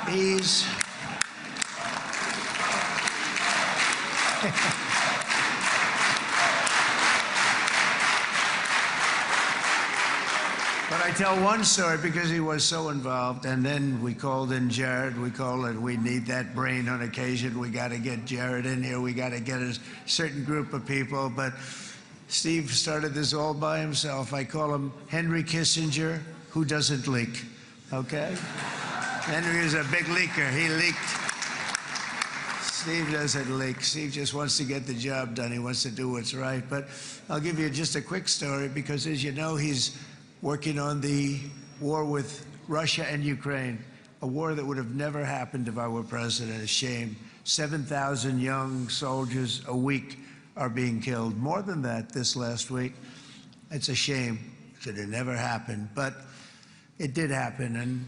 He's... But I tell one story because he was so involved, and then we called in Jared. We need that brain on occasion. We got to get Jared in here. We got to get a certain group of people. But Steve started this all by himself. I call him Henry Kissinger, who doesn't leak, okay? Henry is a big leaker. He leaked. Steve doesn't leak. Steve just wants to get the job done. He wants to do what's right. But I'll give you just a quick story because, as you know, he's working on the war with Russia and Ukraine, a war that would have never happened if I were president. A shame. 7,000 young soldiers a week are being killed. More than that this last week. It's a shame that it never happened, but it did happen, and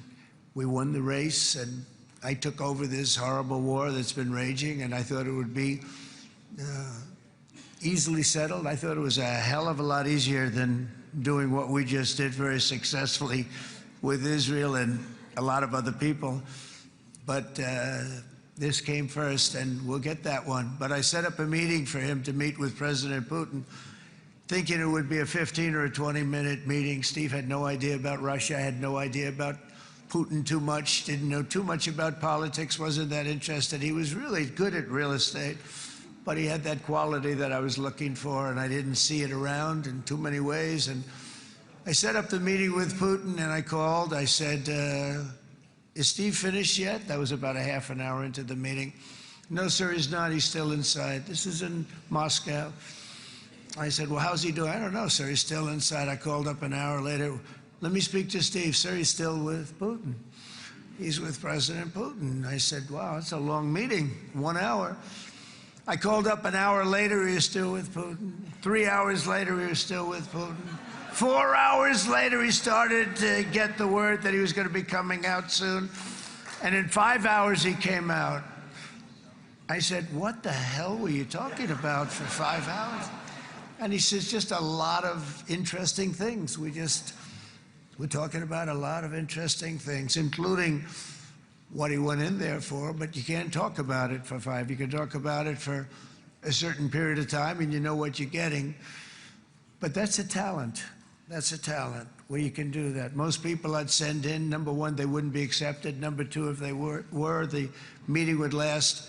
we won the race, and I took over this horrible war that's been raging, and I thought it would be easily settled. I thought it was a hell of a lot easier than doing what we just did very successfully with Israel and a lot of other people. But this came first, and we'll get that one. But I set up a meeting for him to meet with President Putin, thinking it would be a 15 or a 20-minute meeting. Steve had no idea about Russia, had no idea about Putin too much, didn't know too much about politics, wasn't that interested. He was really good at real estate, but he had that quality that I was looking for, and I didn't see it around in too many ways. And I set up the meeting with Putin, and I called. I said, is Steve finished yet? That was about a half an hour into the meeting. No, sir, he's not. He's still inside. This is in Moscow. I said, well, how's he doing? I don't know, sir. He's still inside. I called up an hour later. Let me speak to Steve. Sir, he's still with Putin. He's with President Putin. I said, wow, that's a long meeting, 1 hour. I called up an hour later, he was still with Putin. 3 hours later, he was still with Putin. 4 hours later, he started to get the word that he was going to be coming out soon. And in 5 hours, he came out. I said, what the hell were you talking about for 5 hours? And he says, just a lot of interesting things. We're talking about a lot of interesting things, including what he went in there for, but you can't talk about it for 5. You can talk about it for a certain period of time, and you know what you're getting. But that's a talent. That's a talent, where you can do that. Most people I'd send in, number one, they wouldn't be accepted. Number two, if they were, the meeting would last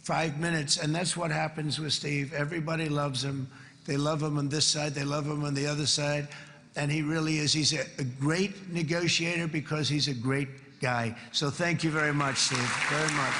5 minutes, and that's what happens with Steve. Everybody loves him. They love him on this side. They love him on the other side. And he really is. He's a great negotiator because he's a great guy. So thank you very much, Steve, very much.